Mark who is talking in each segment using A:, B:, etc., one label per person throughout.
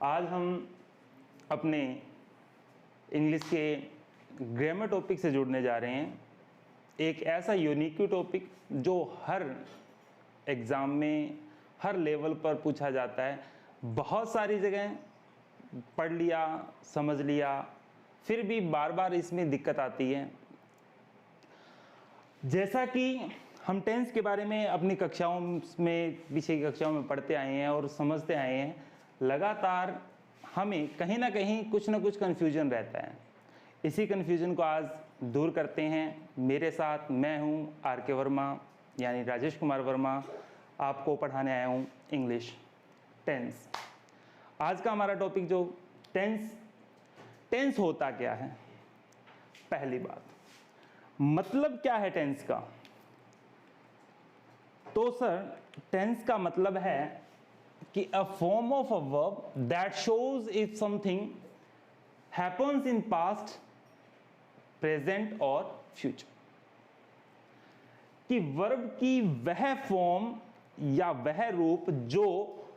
A: आज हम अपने इंग्लिश के ग्रामर टॉपिक से जुड़ने जा रहे हैं। एक ऐसा यूनिक टॉपिक जो हर एग्ज़ाम में हर लेवल पर पूछा जाता है। बहुत सारी जगह पढ़ लिया, समझ लिया, फिर भी बार बार इसमें दिक्कत आती है। जैसा कि हम टेंस के बारे में अपनी कक्षाओं में, पीछे की कक्षाओं में पढ़ते आए हैं और समझते आए हैं, लगातार हमें कहीं ना कहीं कुछ ना कुछ कन्फ्यूजन रहता है। इसी कन्फ्यूजन को आज दूर करते हैं। मेरे साथ मैं हूं आर के वर्मा, यानी राजेश कुमार वर्मा, आपको पढ़ाने आया हूं इंग्लिश टेंस। आज का हमारा टॉपिक जो टेंस होता क्या है। पहली बात, मतलब क्या है टेंस का? तो सर, टेंस का मतलब है कि a form of a verb that shows if something happens in past, present और फ्यूचर। कि वर्ब की वह फॉर्म या वह रूप जो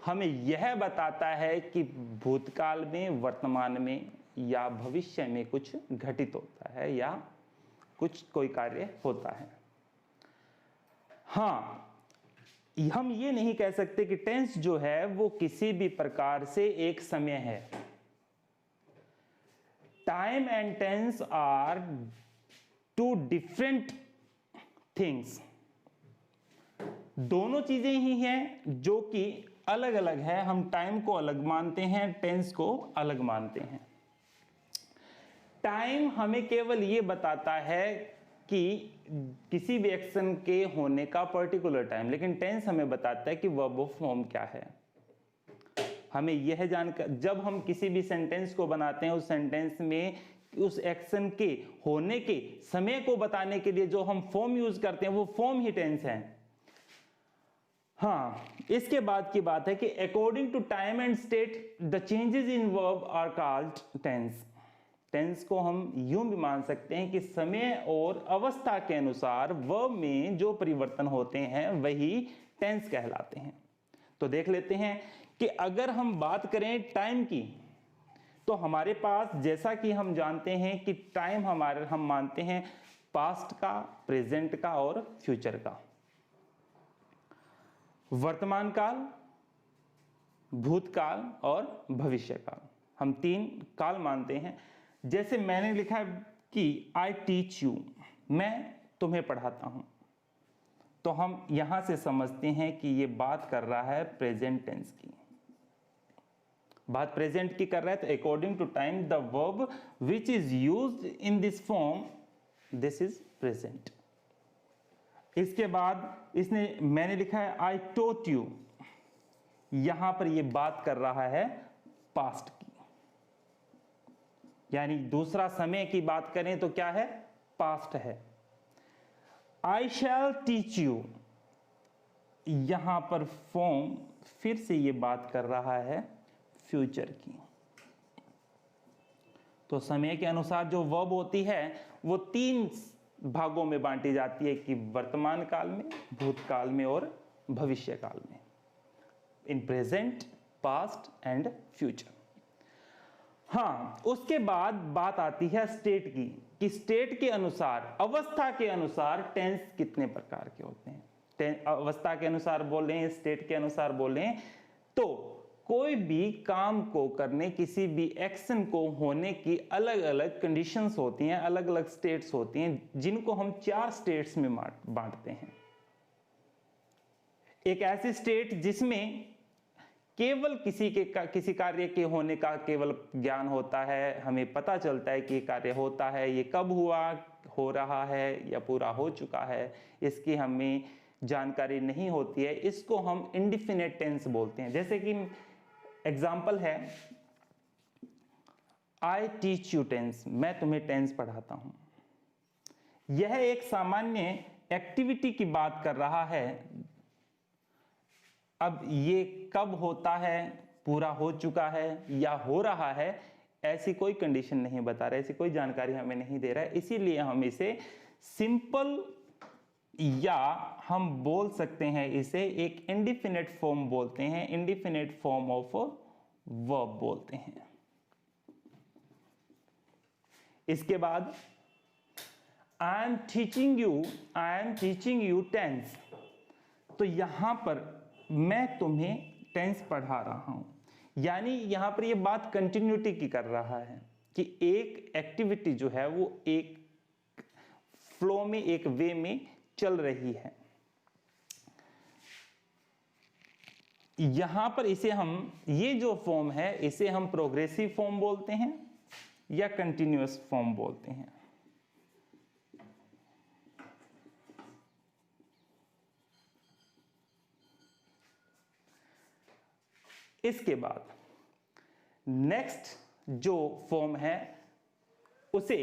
A: हमें यह बताता है कि भूतकाल में, वर्तमान में या भविष्य में कुछ घटित होता है या कुछ कोई कार्य होता है। हाँ, हम ये नहीं कह सकते कि टेंस जो है वो किसी भी प्रकार से एक समय है। Time and tense are two different things. दोनों चीजें ही हैं जो कि अलग अलग है। हम टाइम को अलग मानते हैं, टेंस को अलग मानते हैं। टाइम हमें केवल ये बताता है कि किसी भी एक्शन के होने का पर्टिकुलर टाइम, लेकिन टेंस हमें बताता है कि वर्ब ऑफ फॉर्म क्या है। हमें यह जानकर, जब हम किसी भी सेंटेंस को बनाते हैं, उस सेंटेंस में उस एक्शन के होने के समय को बताने के लिए जो हम फॉर्म यूज करते हैं, वो फॉर्म ही टेंस है। हाँ, इसके बाद की बात है कि according to time and state the changes in verb are called tense. Tense को हम यूं भी मान सकते हैं कि समय और अवस्था के अनुसार वर्ब में जो परिवर्तन होते हैं वही टेंस कहलाते हैं। तो देख लेते हैं कि अगर हम बात करें टाइम की, तो हमारे पास, जैसा कि हम जानते हैं कि टाइम हम मानते हैं पास्ट का, प्रेजेंट का और फ्यूचर का। वर्तमान काल, भूतकाल और भविष्य काल, हम तीन काल मानते हैं। जैसे मैंने लिखा है कि आई टीच यू, मैं तुम्हें पढ़ाता हूं, तो हम यहां से समझते हैं कि यह बात कर रहा है प्रेजेंट टेंस की। बात प्रेजेंट की कर रहा है, तो according to time the verb which is used in this form, this is present. इसके बाद मैंने लिखा है आई टोट यू, यहां पर यह बात कर रहा है पास्ट की, यानी दूसरा समय की बात करें तो क्या है? पास्ट है। आई शैल टीच यू, यहां पर फॉर्म फिर से यह बात कर रहा है फ्यूचर की। तो समय के अनुसार जो वर्ब होती है वो तीन भागों में बांटी जाती है, कि वर्तमान काल में, भूतकाल में और भविष्य काल में। In present, past and future. हाँ, उसके बाद बात आती है स्टेट की, कि स्टेट के अनुसार, अवस्था के अनुसार टेंस कितने प्रकार के होते हैं। अवस्था के अनुसार बोलें, स्टेट के अनुसार बोलें, तो कोई भी काम को करने, किसी भी एक्शन को होने की अलग अलग कंडीशंस होती हैं, अलग अलग स्टेट्स होती हैं, जिनको हम 4 स्टेट्स में बांटते हैं। एक ऐसी स्टेट जिसमें केवल किसी कार्य के होने का केवल ज्ञान होता है, हमें पता चलता है कि ये कार्य होता है, ये कब हुआ, हो रहा है या पूरा हो चुका है, इसकी हमें जानकारी नहीं होती है। इसको हम इंडिफिनिट टेंस बोलते हैं। जैसे कि एग्जाम्पल है आई टीच यू टेंस, मैं तुम्हें टेंस पढ़ाता हूं। यह एक सामान्य एक्टिविटी की बात कर रहा है। अब ये कब होता है, पूरा हो चुका है या हो रहा है, ऐसी कोई कंडीशन नहीं बता रहा है, ऐसी कोई जानकारी हमें नहीं दे रहा है। इसीलिए हम इसे सिंपल, या हम बोल सकते हैं इसे एक इंडिफिनिट फॉर्म बोलते हैं, इंडिफिनिट फॉर्म ऑफ वर्ब बोलते हैं। इसके बाद I am teaching you tense, तो यहां पर मैं तुम्हें टेंस पढ़ा रहा हूं, यानी यहां पर ये बात कंटिन्यूटी की कर रहा है कि एक एक्टिविटी जो है वो एक फ्लो में, एक वे में चल रही है। यहां पर इसे हम, ये जो फॉर्म है इसे हम प्रोग्रेसिव फॉर्म बोलते हैं या कंटिन्यूअस फॉर्म बोलते हैं। इसके बाद नेक्स्ट जो फॉर्म है उसे,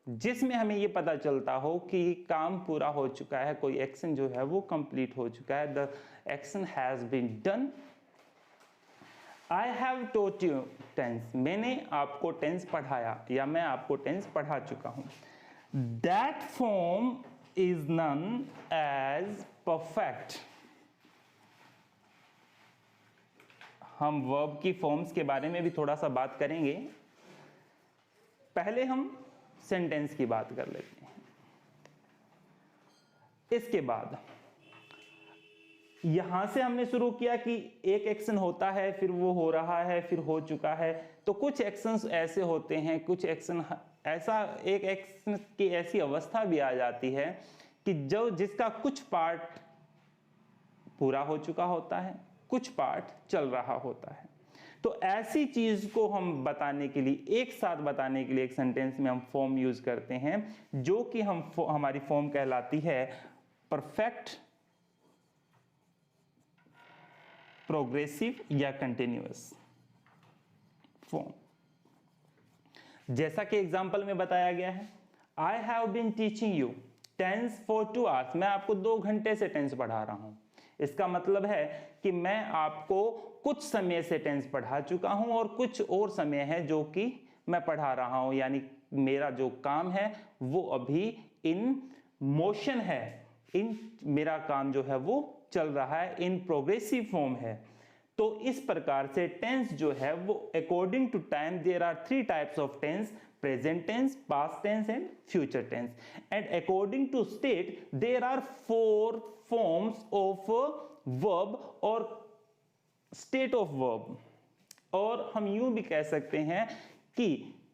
A: जिसमें हमें यह पता चलता हो कि काम पूरा हो चुका है, कोई एक्शन जो है वो कंप्लीट हो चुका है, the action has been done. I have taught you tense, मैंने आपको टेंस पढ़ाया या मैं आपको टेंस पढ़ा चुका हूं। That form is known as perfect. हम वर्ब की फॉर्म्स के बारे में भी थोड़ा सा बात करेंगे, पहले हम सेंटेंस की बात कर लेते हैं। इसके बाद यहां से हमने शुरू किया कि एक एक्शन होता है, फिर वो हो रहा है, फिर हो चुका है। तो कुछ एक्शंस ऐसे होते हैं, कुछ एक्शन ऐसा, एक एक्शन की ऐसी अवस्था भी आ जाती है कि जो जिसका कुछ पार्ट पूरा हो चुका होता है, कुछ पार्ट चल रहा होता है। तो ऐसी चीज को हम बताने के लिए, एक साथ बताने के लिए एक सेंटेंस में हम फॉर्म यूज करते हैं, जो कि हमारी फॉर्म कहलाती है परफेक्ट, प्रोग्रेसिव या कंटिन्यूअस फॉर्म। जैसा कि एग्जांपल में बताया गया है, I have been teaching you tense for 2 hours, मैं आपको 2 घंटे से टेंस पढ़ा रहा हूं। इसका मतलब है कि मैं आपको कुछ समय से टेंस पढ़ा चुका हूं और कुछ और समय है जो कि मैं पढ़ा रहा हूं, यानी मेरा जो काम है वो अभी इन मोशन है, मेरा काम जो है वो चल रहा है, इन प्रोग्रेसिव फॉर्म है। तो इस प्रकार से टेंस जो है वो according to time, there are 3 types of tense, present tense, past tense and future tense, and according to state there are 4 forms of verb or state of verb। और हम यूं भी कह सकते हैं कि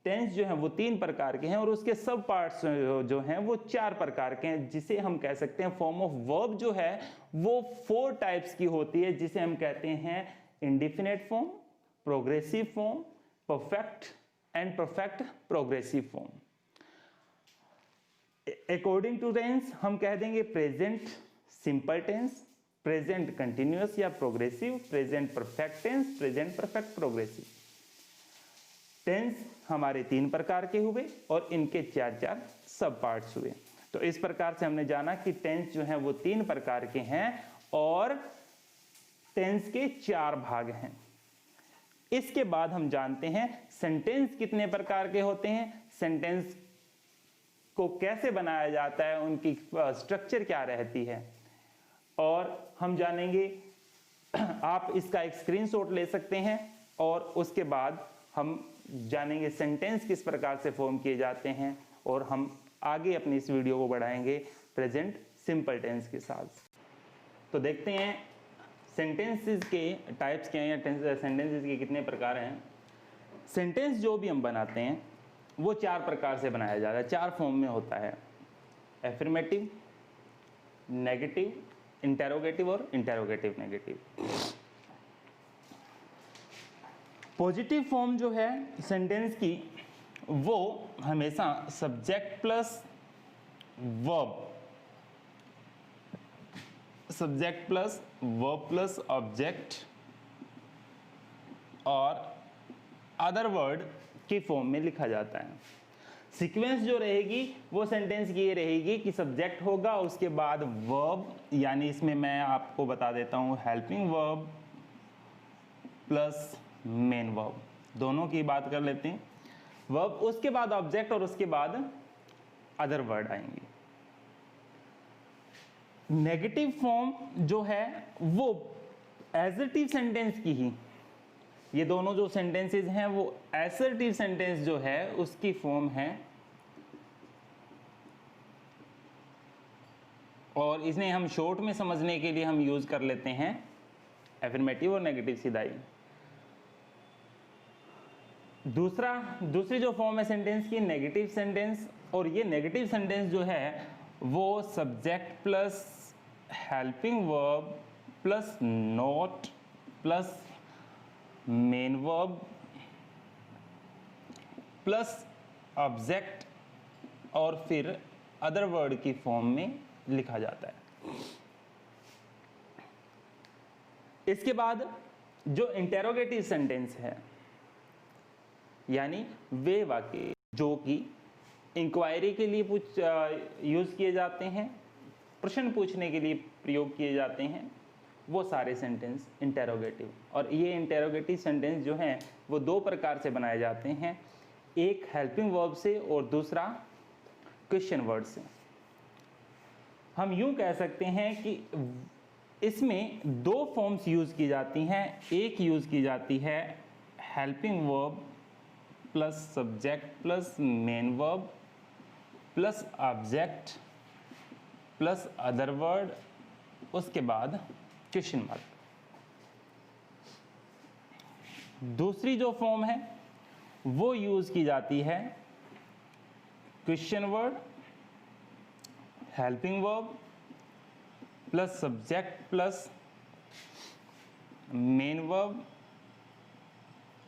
A: टेंस जो है वो 3 प्रकार के हैं और उसके सब पार्ट्स जो हैं वो 4 प्रकार के हैं, जिसे हम कह सकते हैं फॉर्म ऑफ वर्ब जो है वो 4 टाइप्स की होती है, जिसे हम कहते हैं indefinite form, progressive form, perfect and perfect progressive form. According to tense हम कह देंगे present simple tense, present continuous या progressive, present perfect tense, present perfect progressive. Tense हमारे 3 प्रकार के हुए और इनके 4 सब पार्ट्स हुए। तो इस प्रकार से हमने जाना कि टेंस जो है वो 3 प्रकार के हैं और टेंस के 4 भाग हैं। इसके बाद हम जानते हैं सेंटेंस कितने प्रकार के होते हैं, सेंटेंस को कैसे बनाया जाता है, उनकी स्ट्रक्चर क्या रहती है, और हम जानेंगे। आप इसका एक स्क्रीनशॉट ले सकते हैं और उसके बाद हम जानेंगे सेंटेंस किस प्रकार से फॉर्म किए जाते हैं, और हम आगे अपनी इस वीडियो को बढ़ाएंगे प्रेजेंट सिंपल टेंस के साथ। तो देखते हैं सेंटेंसेस के टाइप्स क्या हैं या सेंटेंसेस के कितने प्रकार हैं। सेंटेंस जो भी हम बनाते हैं वो 4 प्रकार से बनाया जाता है, 4 फॉर्म में होता है, एफर्मेटिव, नेगेटिव, इंटेरोगेटिव और इंटेरोगेटिव नेगेटिव। पॉजिटिव फॉर्म जो है सेंटेंस की वो हमेशा subject plus verb, subject plus verb plus object और अदर वर्ड की फॉर्म में लिखा जाता है। सीक्वेंस जो रहेगी वो सेंटेंस की ये रहेगी कि सब्जेक्ट होगा, उसके बाद वर्ब, यानी इसमें मैं आपको बता देता हूं helping verb plus main verb, दोनों की बात कर लेते हैं। वर्ब, उसके बाद ऑब्जेक्ट और उसके बाद अदर वर्ड आएंगे। नेगेटिव फॉर्म जो है वो एडजेक्टिव सेंटेंस की ही, ये दोनों जो सेंटेंसेस हैं वो एसर्टिव सेंटेंस जो है उसकी फॉर्म है, और इन्हें हम शॉर्ट में समझने के लिए हम यूज कर लेते हैं एफर्मेटिव और नेगेटिव सीधाई। दूसरी जो फॉर्म है सेंटेंस की, नेगेटिव सेंटेंस, और ये नेगेटिव सेंटेंस जो है वो subject plus helping verb plus not plus main verb plus object और फिर अदर वर्ड की फॉर्म में लिखा जाता है। इसके बाद जो इंटेरोगेटिव सेंटेंस है, यानी वे वाक्य जो कि इंक्वायरी के लिए यूज किए जाते हैं, प्रश्न पूछने के लिए प्रयोग किए जाते हैं, वो सारे सेंटेंस इंटेरोगेटिव। और ये इंटेरोगेटिव सेंटेंस जो हैं वो दो प्रकार से बनाए जाते हैं, एक हेल्पिंग वर्ब से और दूसरा क्वेश्चन वर्ड से। हम यूं कह सकते हैं कि इसमें दो फॉर्म्स यूज की जाती हैं। एक यूज की जाती है helping verb plus subject plus main verb plus object plus other word, उसके बाद क्वेश्चन मार्क। दूसरी जो फॉर्म है वो यूज की जाती है question word, helping verb plus subject plus main verb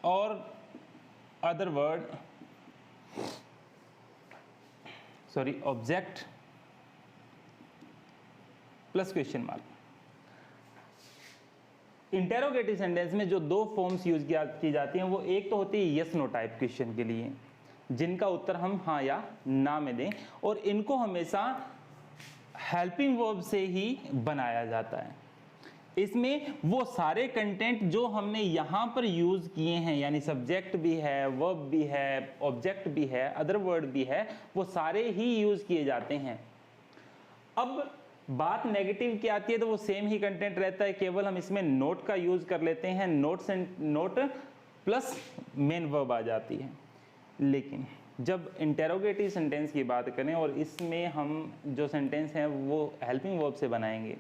A: और other word, object plus question mark. Interrogative sentence में जो दो फॉर्म्स यूज की जाती हैं वो एक तो होती है यस नो टाइप क्वेश्चन के लिए, जिनका उत्तर हम हाँ या ना में दें, और इनको हमेशा हेल्पिंग वर्ब से ही बनाया जाता है। इसमें वो सारे कंटेंट जो हमने यहाँ पर यूज किए हैं, यानी सब्जेक्ट भी है, वर्ब भी है, ऑब्जेक्ट भी है, अदर वर्ड भी है, वो सारे ही यूज किए जाते हैं। अब बात नेगेटिव की आती है तो वो सेम ही कंटेंट रहता है, केवल हम इसमें नोट का यूज कर लेते हैं, नोट प्लस मेन वर्ब आ जाती है। लेकिन जब इंटेरोगेटिव सेंटेंस की बात करें और इसमें हम जो सेंटेंस हैं वो हेल्पिंग वर्ब से बनाएंगे,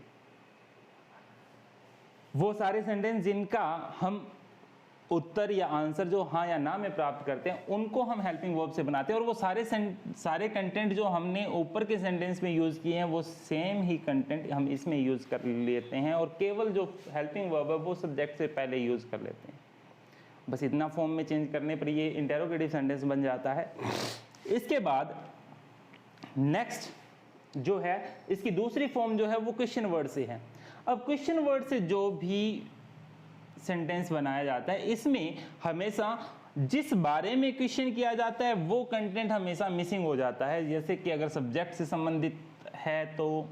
A: वो सारे सेंटेंस जिनका हम उत्तर या आंसर जो हाँ या ना में प्राप्त करते हैं उनको हम हेल्पिंग वर्ब से बनाते हैं, और वो सारे कंटेंट जो हमने ऊपर के सेंटेंस में यूज किए हैं वो सेम ही कंटेंट हम इसमें यूज कर लेते हैं, और केवल जो हेल्पिंग वर्ब है वो सब्जेक्ट से पहले यूज कर लेते हैं। बस इतना फॉर्म में चेंज करने पर ये इंटेरोगेटिव सेंटेंस बन जाता है। इसके बाद नेक्स्ट जो है, इसकी दूसरी फॉर्म जो है वो क्वेश्चन वर्ड से है। अब क्वेश्चन वर्ड से जो भी सेंटेंस बनाया जाता है, इसमें हमेशा जिस बारे में क्वेश्चन किया जाता है वो कंटेंट हमेशा मिसिंग हो जाता है। जैसे कि अगर सब्जेक्ट से संबंधित है तो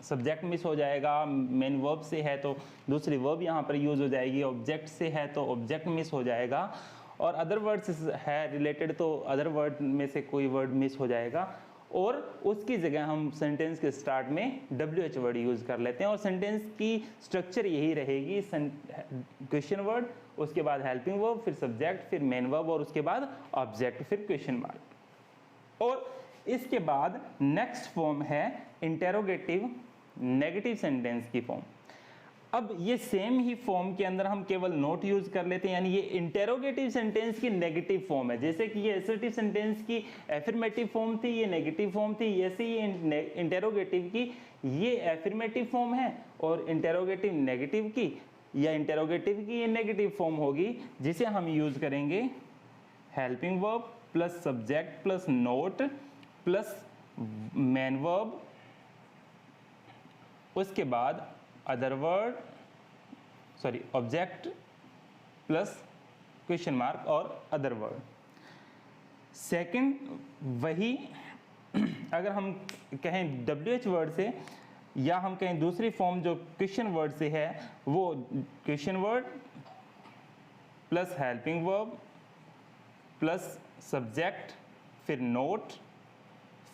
A: सब्जेक्ट मिस हो जाएगा, मेन वर्ब से है तो दूसरी वर्ब यहाँ पर यूज हो जाएगी, ऑब्जेक्ट से है तो ऑब्जेक्ट मिस हो जाएगा, और अदर वर्ड से है रिलेटेड तो अदर वर्ड में से कोई वर्ड मिस हो जाएगा, और उसकी जगह हम सेंटेंस के स्टार्ट में WH वर्ड यूज कर लेते हैं। और सेंटेंस की स्ट्रक्चर यही रहेगी, क्वेश्चन वर्ड, उसके बाद हेल्पिंग वर्ब, फिर सब्जेक्ट, फिर मेन वर्ब, और उसके बाद ऑब्जेक्ट, फिर क्वेश्चन मार्क। और इसके बाद नेक्स्ट फॉर्म है इंटेरोगेटिव नेगेटिव सेंटेंस की फॉर्म। अब ये सेम ही फॉर्म के अंदर हम केवल नोट यूज कर लेते हैं, यानी ये इंटेरोगेटिव सेंटेंस की नेगेटिव फॉर्म है। जैसे कि ये असर्टिव सेंटेंस की एफर्मेटिव फॉर्म थी, ये नेगेटिव फॉर्म थी, ऐसे ही इंटेरोगेटिव की ये एफर्मेटिव फॉर्म है, और इंटेरोगेटिव नेगेटिव की या इंटेरोगेटिव की ये नेगेटिव फॉर्म होगी, जिसे हम यूज करेंगे helping verb plus subject plus not plus main verb, उसके बाद other word object plus question mark और अदर वर्ड। सेकंड वही अगर हम कहें WH वर्ड से, या हम कहें दूसरी फॉर्म जो क्वेश्चन वर्ड से है, वो question word plus helping verb plus subject, फिर नोट,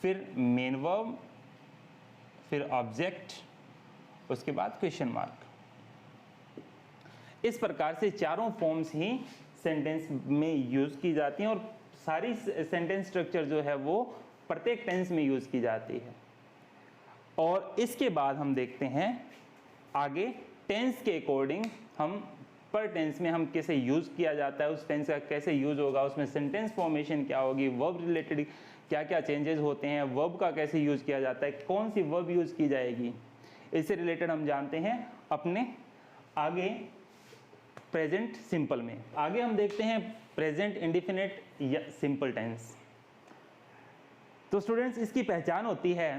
A: फिर मेन वर्ब, फिर ऑब्जेक्ट, उसके बाद क्वेश्चन मार्क। इस प्रकार से चारों फॉर्म्स ही सेंटेंस में यूज की जाती हैं और सारी सेंटेंस स्ट्रक्चर जो है वो प्रत्येक टेंस में यूज की जाती है। और इसके बाद हम देखते हैं आगे टेंस के अकॉर्डिंग हम पर टेंस में हम कैसे यूज किया जाता है, उस टेंस का कैसे यूज होगा, उसमें सेंटेंस फॉर्मेशन क्या होगी, वर्ब रिलेटेड क्या क्या चेंजेस होते हैं, वर्ब का कैसे यूज किया जाता है, कौन सी वर्ब यूज की जाएगी, इससे रिलेटेड हम जानते हैं अपने आगे प्रेजेंट सिंपल में। आगे हम देखते हैं प्रेजेंट इंडेफिनिट या सिंपल टेंस। तो स्टूडेंट्स इसकी पहचान होती है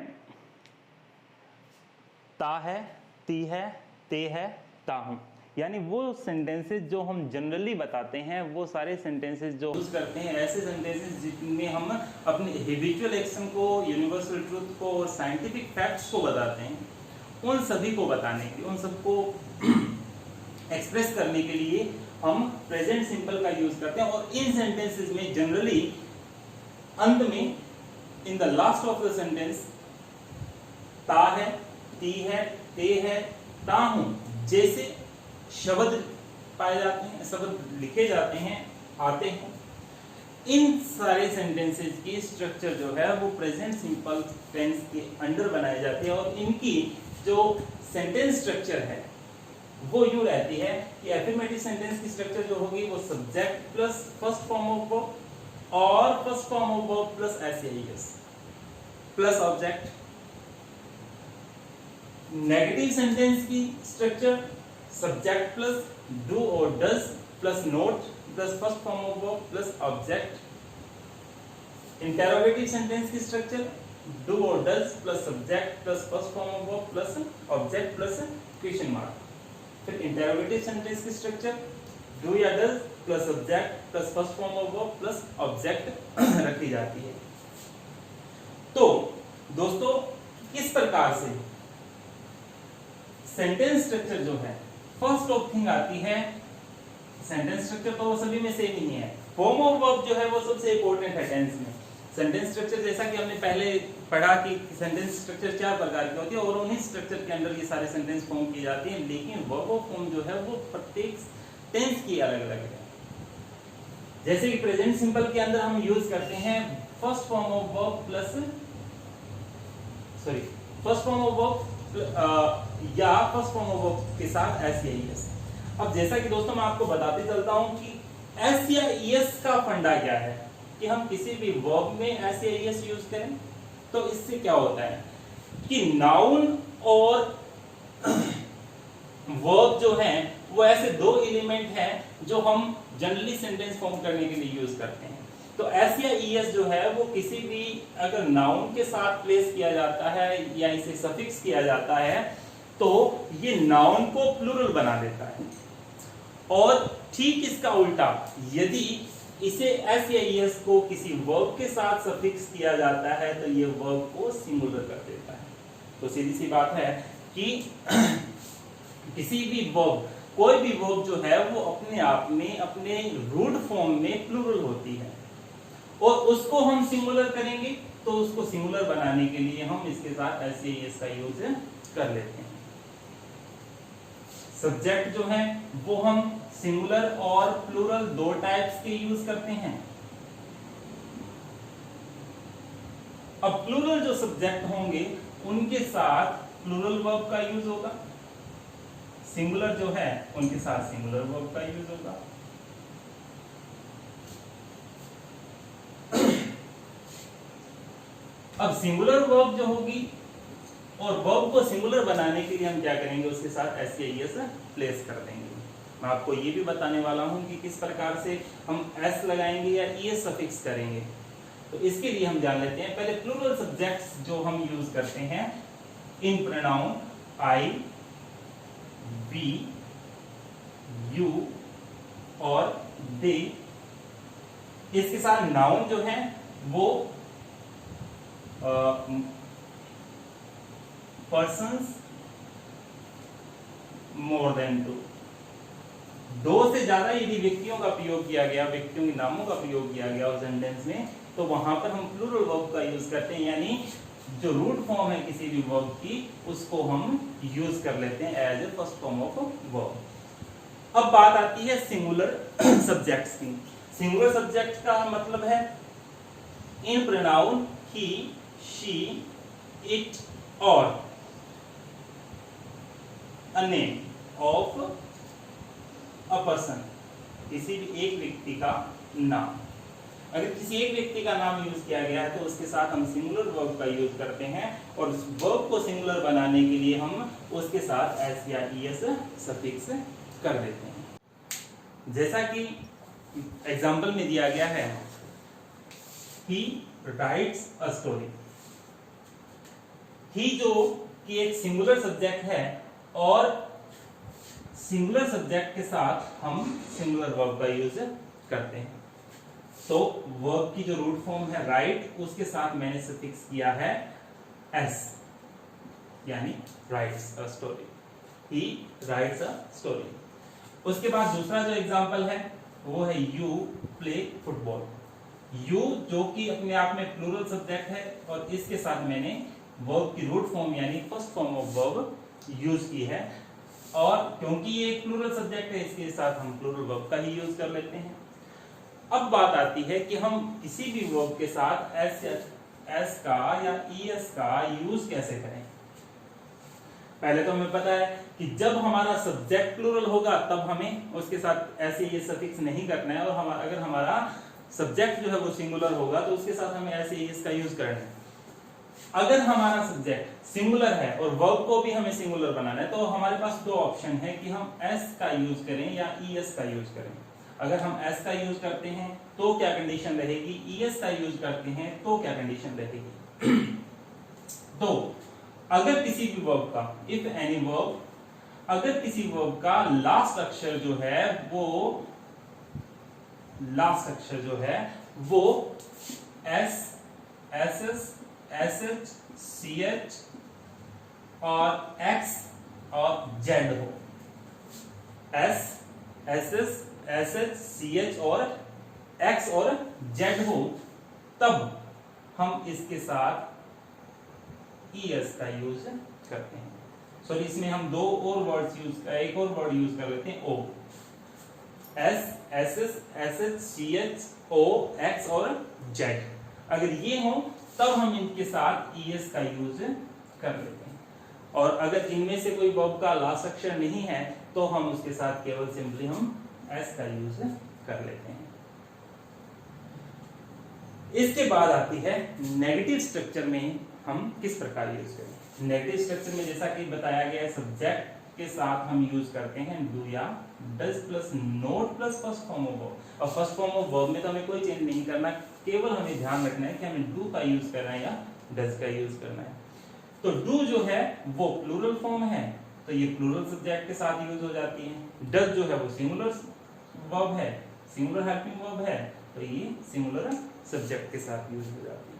A: ता है, ती है, ते है, ता हूं, यानी वो सेंटेंसेस जो हम जनरली बताते हैं, वो सारे सेंटेंसेस जो यूज करते हैं, ऐसे सेंटेंसेस जिनमें हम अपने हैबिचुअल एक्शन को, यूनिवर्सल ट्रूथ को और साइंटिफिक फैक्ट्स को बताते हैं, उन सभी को बताने के लिए, उन सबको एक्सप्रेस करने के लिए हम प्रेजेंट सिंपल का यूज करते हैं। और इन सेंटेंसेस में जनरली अंत में in the last of the sentence ता है, ती है, ते है, ता हूं जैसे शब्द पाए जाते हैं, शब्द लिखे जाते हैं, आते हैं। इन सारे सेंटेंसेस की स्ट्रक्चर जो है वो प्रेजेंट सिंपल टेंस के अंडर बनाई जाती है और इनकी जो सेंटेंस स्ट्रक्चर है वो यूं रहती है कि एफर्मेटिव सेंटेंस की स्ट्रक्चर जो होगी वो subject plus first form of verb और first form of verb plus S E S plus object. Negative sentence की स्ट्रक्चर सब्जेक्ट प्लस डू और does plus not plus first form of verb plus object. Interrogative sentence की structure do और does plus subject plus first form of verb plus object plus question mark. फिर interrogative sentence की structure do या does plus subject plus first form of verb plus object रखी जाती है। तो दोस्तों इस प्रकार से सेंटेंस स्ट्रक्चर जो है फर्स्ट ऑफ थिंग आती है। सेंटेंस स्ट्रक्चर तो वो सभी में सेम ही है, फॉर्म ऑफ वर्ब जो है वो सबसे इंपॉर्टेंट है टेंस में। सेंटेंस स्ट्रक्चर जैसा कि हमने पहले पढ़ा कि सेंटेंस स्ट्रक्चर 4 प्रकार की होती है और उन्हीं स्ट्रक्चर के अंदर ये सारे सेंटेंस फॉर्म की जाती हैं, लेकिन वर्ब ऑफ फॉर्म जो है वो प्रत्येक टेंस की अलग अलग है। जैसे कि प्रेजेंट सिंपल के अंदर हम यूज करते हैं first form of verb plus first form of verb या फर्स्ट फॉर्म ऑफ वर्ब के साथ एस या ईएस। अब जैसा कि दोस्तों मैं आपको बताते चलता हूं कि एस या ईएस का फंडा क्या है कि हम किसी भी वर्ब में एस या ईएस यूज करें तो इससे क्या होता है कि नाउन और वर्ब जो है वो ऐसे दो एलिमेंट हैं जो हम जनरली सेंटेंस फॉर्म करने के लिए यूज करते हैं। तो एस या ईएस जो है वो किसी भी अगर नाउन के साथ प्लेस किया जाता है या इसे सफिक्स किया जाता है तो ये नाउन को प्लूरल बना देता है, और ठीक इसका उल्टा यदि इसे एस या ईएस को किसी वर्ब के साथ सफिक्स किया जाता है तो ये वर्ब को सिंगुलर कर देता है। तो सीधी सी बात है कि किसी भी वर्ब, कोई भी वर्ब जो है वो अपने आप में अपने रूट फॉर्म में प्लूरल होती है और उसको हम सिंगुलर करेंगे तो उसको सिंगुलर बनाने के लिए हम इसके साथ एस या ईएस का यूज कर लेते हैं। सब्जेक्ट जो है वो हम सिंगुलर और प्लूरल दो टाइप्स के यूज करते हैं। अब प्लूरल जो सब्जेक्ट होंगे उनके साथ प्लूरल वर्ब का यूज होगा, सिंगुलर जो है उनके साथ सिंगुलर वर्ब का यूज होगा। अब सिंगुलर वर्ब जो होगी और वर्ब को सिंगुलर बनाने के लिए हम क्या करेंगे, उसके साथ एस या ईएस प्लेस कर देंगे। मैं आपको ये भी बताने वाला हूं कि किस प्रकार से हम एस लगाएंगे या ईएस सफिक्स करेंगे। तो इसके लिए हम जान लेते हैं पहले प्लूरल सब्जेक्ट्स जो हम यूज करते हैं इन प्रोनाउन आई, वी, यू और दे। इसके साथ नाउन जो है वो पर्सन्स मोर देन टू, दो से ज्यादा यदि व्यक्तियों का प्रयोग किया गया, व्यक्तियों के नामों का प्रयोग किया गया उस सेंटेंस में, तो वहां पर हम प्लूरल वर्ब का यूज करते हैं, यानी जो रूट फॉर्म है किसी भी वर्ब की उसको हम यूज कर लेते हैं as a first form of verb. अब बात आती है सिंगुलर सब्जेक्ट्स की। सिंगुलर सब्जेक्ट का मतलब है इन प्रोनाउन ही, शी, इट और a name of a person, किसी भी एक व्यक्ति का नाम। अगर किसी एक व्यक्ति का नाम यूज किया गया है तो उसके साथ हम सिंगुलर वर्ब का यूज करते हैं, और उस वर्ब को सिंगुलर बनाने के लिए हम उसके साथ एस या ईएस सफिक्स कर देते हैं। जैसा कि एग्जाम्पल में दिया गया है, ही राइट्स अ स्टोरी। ही जो कि एक सिंगुलर सब्जेक्ट है, और सिंगुलर सब्जेक्ट के साथ हम सिंगुलर वर्ब का यूज करते हैं। तो वर्ब की जो रूट फॉर्म है राइट, उसके साथ मैंने सफिक्स किया है एस, यानी rights a story. He rights a story. उसके बाद दूसरा जो एग्जांपल है वो है यू प्ले फुटबॉल। यू जो कि अपने आप में प्लूरल सब्जेक्ट है, और इसके साथ मैंने वर्ब की रूट फॉर्म यानी first form of verb use की है, और क्योंकि ये एक प्लूरल सब्जेक्ट है इसके साथ हम प्लूरल वर्ब का ही यूज कर लेते हैं। अब बात आती है कि हम किसी भी वर्ब के साथ एस का या ईएस का यूज कैसे करें। पहले तो हमें पता है कि जब हमारा सब्जेक्ट प्लूरल होगा तब हमें उसके साथ ऐसे ये सफिक्स नहीं करना है, और अगर हमारा सब्जेक्ट जो है वो सिंगुलर होगा तो उसके साथ हमें ऐसे ईएस का यूज करना है। अगर हमारा सब्जेक्ट सिंगुलर है और वर्ब को भी हमें सिंगुलर बनाना है, तो हमारे पास दो ऑप्शन है कि हम एस का यूज करें या ईएस का यूज करें। अगर हम एस का यूज करते हैं तो क्या कंडीशन रहेगी, ईएस का यूज करते हैं तो क्या कंडीशन रहेगी। तो अगर किसी भी वर्ब का, इफ एनी वर्ब, अगर किसी वर्ब का लास्ट अक्षर जो है वो एस, एसएस, एसएच, सीएच और एक्स और जेड हो, एस, एसएस, एसएच, सीएच और एक्स और जेड हो, तब हम इसके साथ ईएस का यूज करते हैं। सॉरी, इसमें हम दो और वर्ड्स एक और वर्ड यूज कर लेते हैं, ओ। एस, एसएस, एसएच, सीएच, ओ, एक्स और जेड। अगर ये हो तब हम इनके साथ ईएस का यूज कर लेते हैं, और अगर इनमें से कोई वर्ब का लास्ट अक्षर नहीं है तो हम उसके साथ केवल सिंपली हम एस का यूज कर लेते हैं। इसके बाद आती है नेगेटिव स्ट्रक्चर में हम किस प्रकार यूज करें। नेगेटिव स्ट्रक्चर में जैसा कि बताया गया है, सब्जेक्ट के साथ हम यूज करते हैं डू या does plus not plus first form of verb. और फर्स्ट फॉर्म ऑफ वर्ब में तो हमें कोई चेंज नहीं करना, केवल हमें ध्यान रखना है कि हमें डू का यूज करना है या डज का यूज करना है। तो डू जो है वो प्लूरल फॉर्म है, तो ये प्लूरल सब्जेक्ट के साथ यूज हो जाती है। डज जो है वो सिंगुलर वर्ब है, सिंगुलर हेल्पिंग वर्ब है, तो ये सिंगुलर सब्जेक्ट के साथ यूज हो जाती है।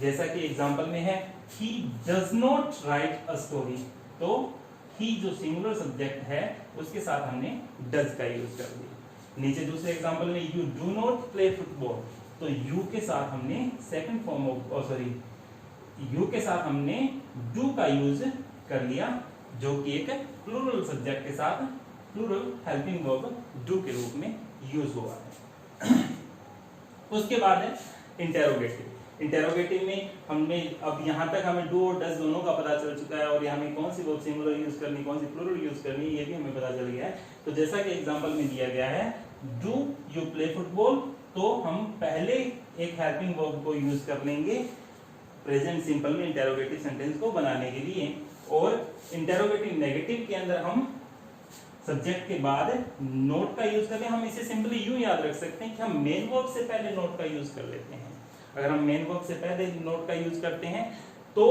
A: जैसा कि एग्जांपल में है he does not write a story, तो he जो सिंगुलर सब्जेक्ट है उसके साथ हमने does का यूज कर दिया। नीचे दूसरे एग्जांपल में you do not play football, तो you के साथ हमने सेकंड फॉर्म ऑफ you के साथ हमने do का यूज कर लिया, जो कि एक प्लूरल सब्जेक्ट के साथ प्लूरल हेल्पिंग वर्ब do के रूप में यूज हुआ है। उसके बाद है इंटेरोगेटिव। इंटेरोगेटिव में हमने अब यहाँ तक हमें डू और डज दोनों का पता चल चुका है, और यहाँ में कौन सी वर्ब सिंगुलर यूज करनी, कौन सी प्लूरल यूज करनी, ये भी हमें पता चल गया है। तो जैसा कि एग्जांपल में दिया गया है डू यू प्ले फुटबॉल, तो हम पहले एक हेल्पिंग वर्ब को यूज कर लेंगे प्रेजेंट सिंपल में इंटेरोगेटिव सेंटेंस को बनाने के लिए, और इंटेरोगेटिव नेगेटिव के अंदर हम सब्जेक्ट के बाद नोट का यूज करते हैं। हम इसे सिंपली यूं याद रख सकते हैं कि हम मेन वर्ब से पहले नोट का यूज कर लेते हैं। अगर हम मेन वर्ब से पहले नोट का यूज करते हैं तो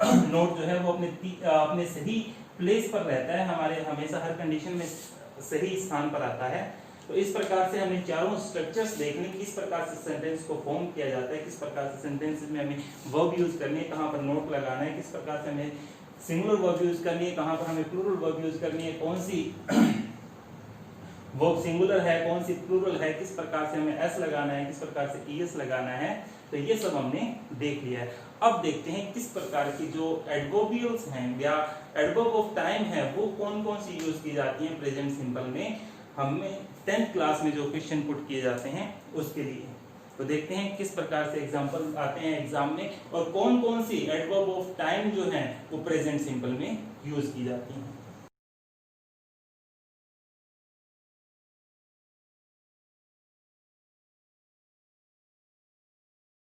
A: नोट जो है वो अपने सही प्लेस पर रहता है, हमारे हमेशा हर कंडीशन में सही स्थान पर आता है। तो इस प्रकार से हमने चारों स्ट्रक्चर्स देखने, किस प्रकार से सेंटेंस को फॉर्म किया जाता है, किस प्रकार से सेंटेंस में हमें वर्ब यूज करनी है, कहाँ पर नोट लगाना है, किस प्रकार से हमें सिंगुलर वर्ब यूज करनी है, कहाँ पर हमें प्लूरल वर्ब यूज करनी है, कौन सी वर्ब सिंगुलर है, कौन सी प्लूरल है, किस प्रकार से हमें एस लगाना है, किस प्रकार से ईएस लगाना है, तो ये सब हमने देख लिया है। अब देखते हैं किस प्रकार की जो एडवर्बियल्स हैं या एडवर्ब ऑफ टाइम है वो कौन कौन सी यूज की जाती हैं प्रेजेंट सिंपल में, हमें 10th क्लास में जो क्वेश्चन पुट किए जाते हैं उसके लिए। तो देखते हैं किस प्रकार से एग्जाम्पल आते हैं एग्जाम में और कौन कौन सी एडवर्ब ऑफ टाइम जो है वो प्रेजेंट सिंपल में यूज की जाती हैं।